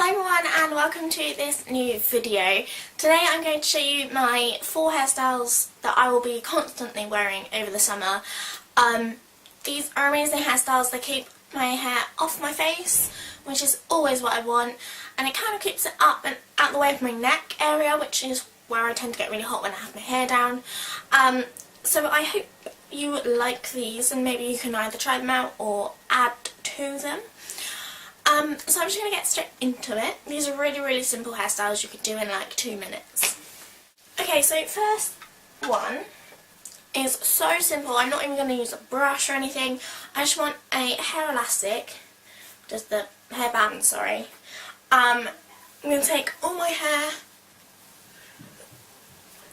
Hi everyone and welcome to this new video. Today I'm going to show you my 4 hairstyles that I will be constantly wearing over the summer. These are amazing hairstyles. They keep my hair off my face, which is always what I want, and it kind of keeps it up and out the way of my neck area, which is where I tend to get really hot when I have my hair down. So I hope you like these, and maybe you can either try them out or add to them. So I'm just going to get straight into it. These are really simple hairstyles you could do in like 2 minutes. Okay, so first one is so simple. I'm not even going to use a brush or anything. I just want a hair elastic, just the hairband, sorry. I'm going to take all my hair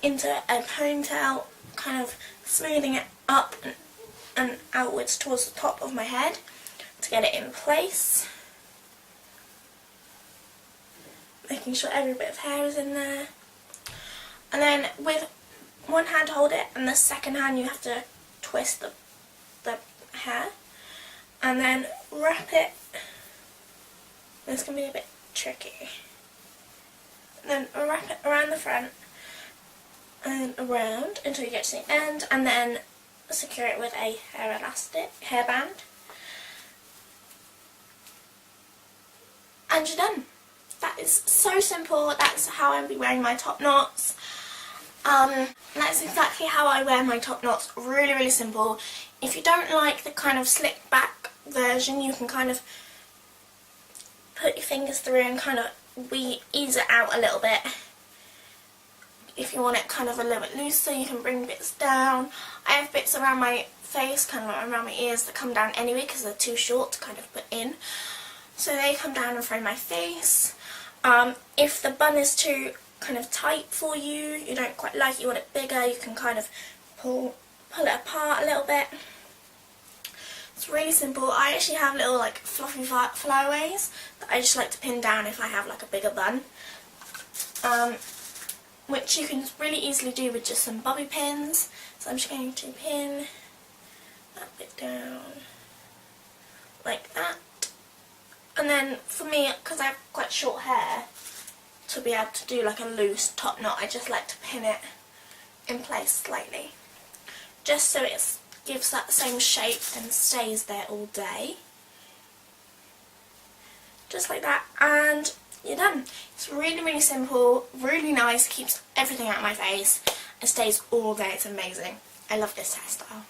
into a ponytail, kind of smoothing it up and outwards towards the top of my head to get it in place. Making sure every bit of hair is in there. And then with one hand hold it, and the second hand you have to twist the hair. And then wrap it. This can be a bit tricky. And then wrap it around the front and around until you get to the end, and then secure it with a hairband. And you're done. That is so simple. That's how I'll be wearing my top knots. That's exactly how I wear my top knots. Really simple. If you don't like the kind of slick back version, you can kind of put your fingers through and kind of ease it out a little bit. If you want it kind of a little bit looser, you can bring bits down. I have bits around my face, kind of around my ears, that come down anyway because they're too short to kind of put in. So they come down and frame my face. If the bun is too kind of tight for you, you don't quite like it, you want it bigger, you can kind of pull it apart a little bit. It's really simple. I actually have little like fluffy flyaways that I just like to pin down if I have like a bigger bun. Which you can really easily do with just some bobby pins. So I'm just going to pin that bit down like that. And then for me, because I have quite short hair, to be able to do like a loose top knot, I just like to pin it in place slightly. Just so it gives that same shape and stays there all day. Just like that, and you're done. It's really simple, really nice, keeps everything out of my face, and stays all day. It's amazing. I love this hairstyle.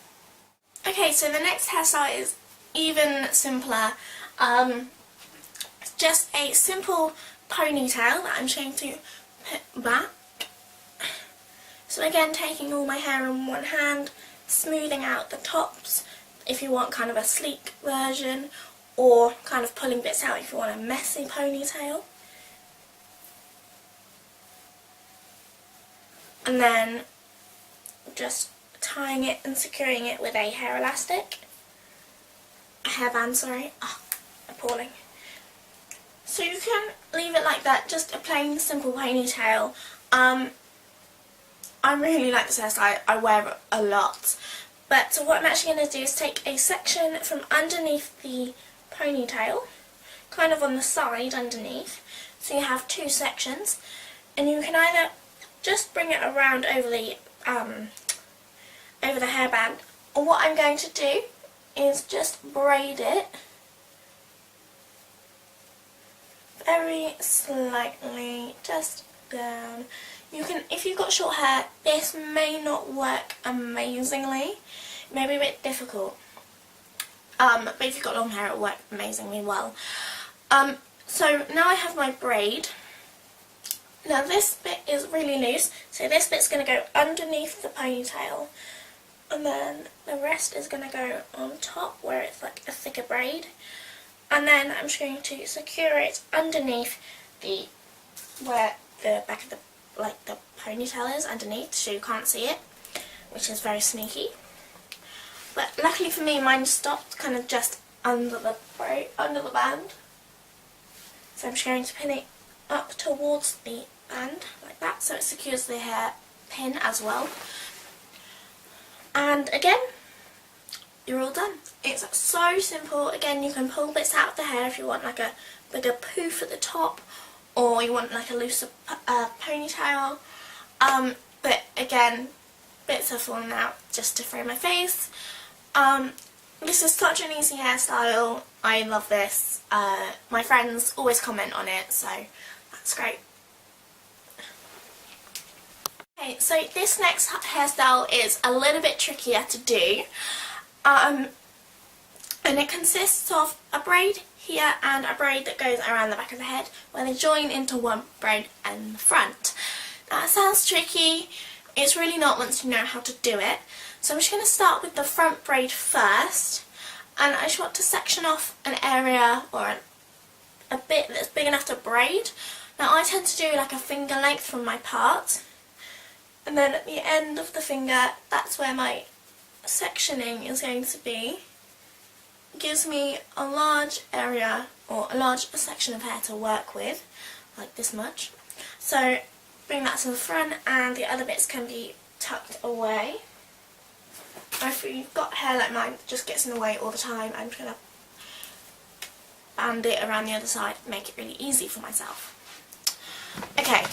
Okay, so the next hairstyle is even simpler. It's just a simple ponytail that I'm just going to put back. So again, taking all my hair in one hand, smoothing out the tops if you want kind of a sleek version, or kind of pulling bits out if you want a messy ponytail. And then just tying it and securing it with a hair elastic. A hairband, sorry. Oh, appalling. So you can leave it like that, just a plain simple ponytail. I really like this hairstyle. I wear it a lot. But so what I'm actually going to do is take a section from underneath the ponytail, kind of on the side underneath. So you have 2 sections, and you can either just bring it around over the hairband, or what I'm going to do is just braid it very slightly, just down. You can, if you've got short hair, this may not work amazingly. It may be a bit difficult. But if you've got long hair, it'll work amazingly well. So now I have my braid. Now this bit is really loose, so this bit's going to go underneath the ponytail, and then the rest is going to go on top where it's like a thicker braid. And then I'm just going to secure it underneath where the back of the ponytail is underneath, so you can't see it, which is very sneaky. But luckily for me, mine stopped kind of just under the band. So I'm just going to pin it up towards the band like that, so it secures the hair pin as well. And again, you're all done. It's so simple. Again, you can pull bits out of the hair if you want like a bigger poof at the top, or you want like a looser ponytail. But again, bits are falling out just to frame my face. This is such an easy hairstyle. I love this. My friends always comment on it, so that's great. Okay, so this next hairstyle is a little bit trickier to do. And it consists of a braid here and a braid that goes around the back of the head where they join into one braid in the front. Now it sounds tricky, it's really not once you know how to do it. So I'm just going to start with the front braid first, and I just want to section off an area or a bit that's big enough to braid. Now I tend to do like a finger length from my part, and then at the end of the finger, that's where my sectioning is going to be. It gives me a large area or a large section of hair to work with, like this much. So bring that to the front, and the other bits can be tucked away. If you've got hair like mine that just gets in the way all the time, I'm just going to band it around the other side, make it really easy for myself. Okay.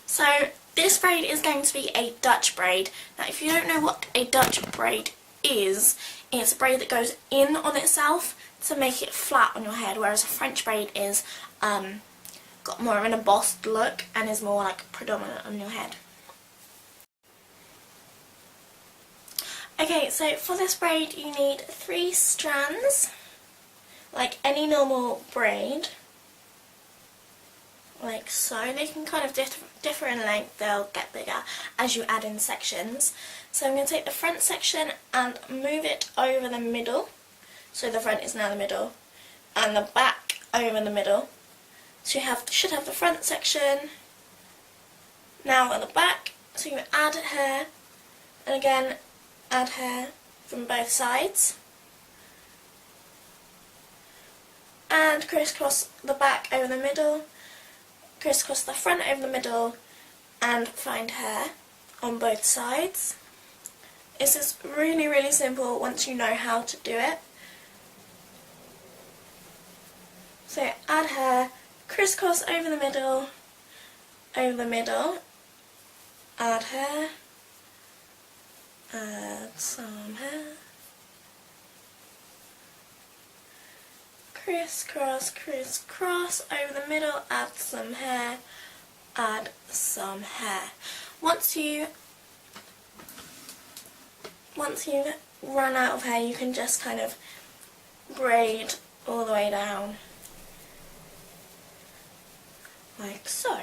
So this braid is going to be a Dutch braid. Now if you don't know what a Dutch braid is, it's a braid that goes in on itself to make it flat on your head, whereas a French braid is got more of an embossed look and is more like predominant on your head. Okay, so for this braid you need 3 strands, like any normal braid. Like so. They can kind of differ in length, they'll get bigger as you add in sections. So I'm going to take the front section and move it over the middle, so the front is now the middle, and the back over the middle. So you should have the front section now at the back, so you add hair, and again add hair from both sides, and crisscross the back over the middle, crisscross the front over the middle, and find hair on both sides. This is really, really simple once you know how to do it. So add hair, crisscross over the middle, add hair, add some hair, crisscross, crisscross over the middle, add some hair, add some hair. Once you run out of hair, you can just kind of braid all the way down, like so.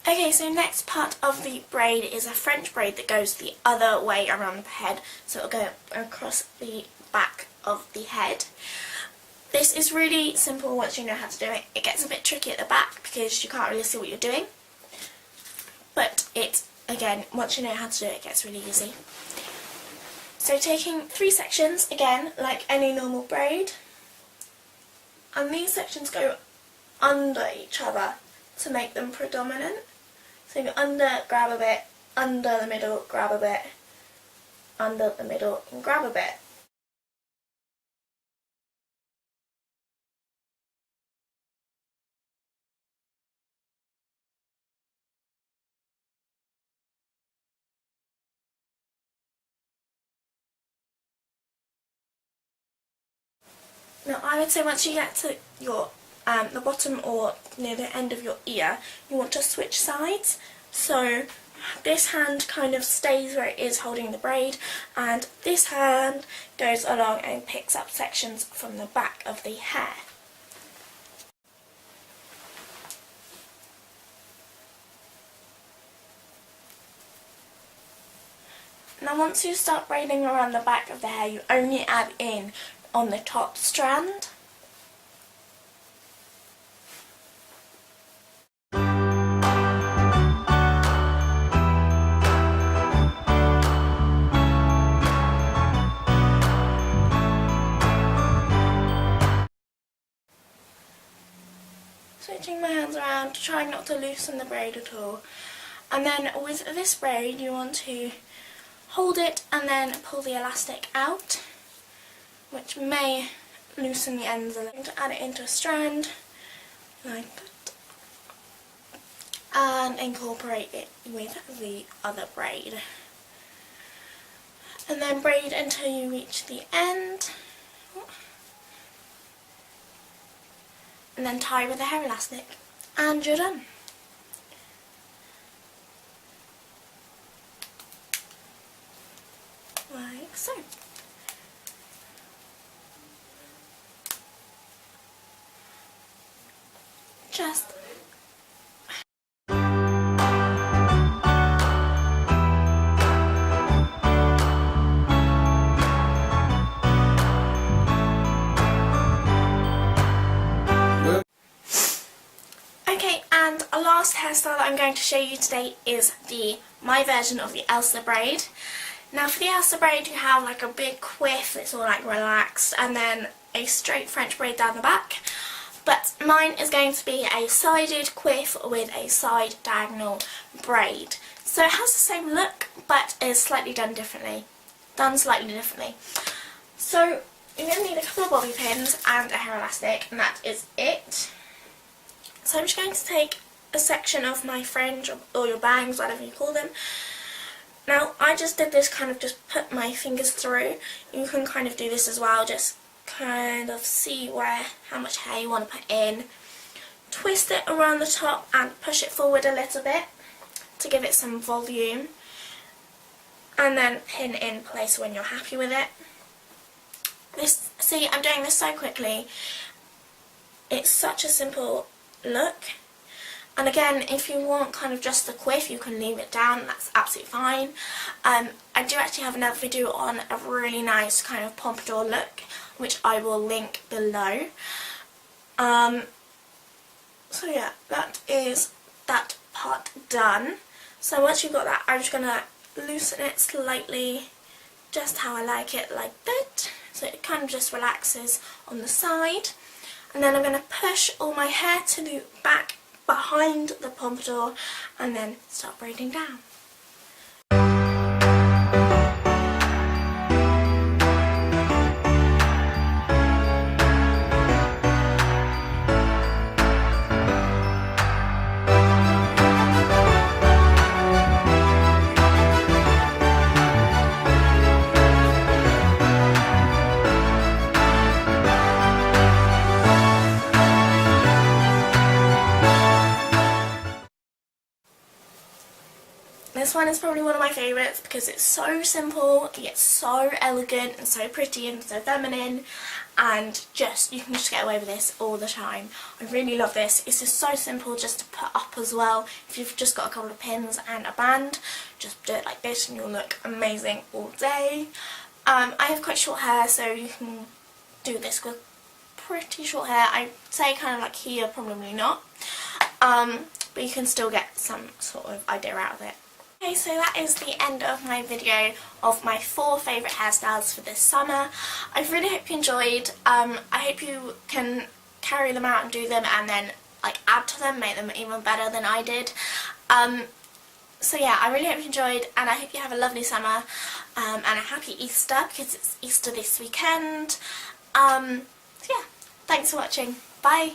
Okay, so next part of the braid is a French braid that goes the other way around the head, so it'll go across the back of the head. This is really simple once you know how to do it. It gets a bit tricky at the back because you can't really see what you're doing, but again, once you know how to do it, it gets really easy. So taking 3 sections, again, like any normal braid, and these sections go under each other to make them predominant. So you go under, grab a bit, under the middle, grab a bit, under the middle, and grab a bit. Now I would say once you get to your the bottom or near the end of your ear, you want to switch sides. So this hand kind of stays where it is holding the braid, and this hand goes along and picks up sections from the back of the hair. Now once you start braiding around the back of the hair, you only add in on the top strand. Switching my hands around, trying not to loosen the braid at all. And then with this braid you want to hold it and then pull the elastic out, which may loosen the ends a little. To add it into a strand like that and incorporate it with the other braid. And then braid until you reach the end. And then tie with a hair elastic. And you're done. Like so. Just okay, and a last hairstyle that I'm going to show you today is my version of the ELSA braid. Now for the ELSA braid you have like a big quiff that's all like relaxed and then a straight French braid down the back. But mine is going to be a sided quiff with a side diagonal braid. So it has the same look but is slightly done slightly differently. So you're going to need a couple of bobby pins and a hair elastic, and that is it. So I'm just going to take a section of my fringe or your bangs, whatever you call them. Now I just did this kind of just put my fingers through. You can kind of do this as well, just kind of see how much hair you want to put in. Twist it around the top and push it forward a little bit to give it some volume. And then pin in place when you're happy with it. See, I'm doing this so quickly. It's such a simple look. And again, if you want kind of just the quiff, you can leave it down, that's absolutely fine. I do actually have another video on a really nice kind of pompadour look, which I will link below. So yeah, that is that part done. So once you've got that, I'm just going to loosen it slightly, just how I like it, like that. So it kind of just relaxes on the side. And then I'm going to push all my hair to the back behind the pompadour and then start braiding down. This one is probably one of my favourites because it's so simple, yet so elegant and so pretty and so feminine, and you can just get away with this all the time. I really love this. It's just so simple just to put up as well. If you've just got a couple of pins and a band, just do it like this and you'll look amazing all day. I have quite short hair, so you can do this with pretty short hair. I'd say kind of like here, probably not, but you can still get some sort of idea out of it. Okay, so that is the end of my video of my 4 favourite hairstyles for this summer. I really hope you enjoyed. I hope you can carry them out and do them and then like add to them, make them even better than I did. So yeah, I really hope you enjoyed, and I hope you have a lovely summer and a happy Easter, because it's Easter this weekend. So yeah, thanks for watching. Bye!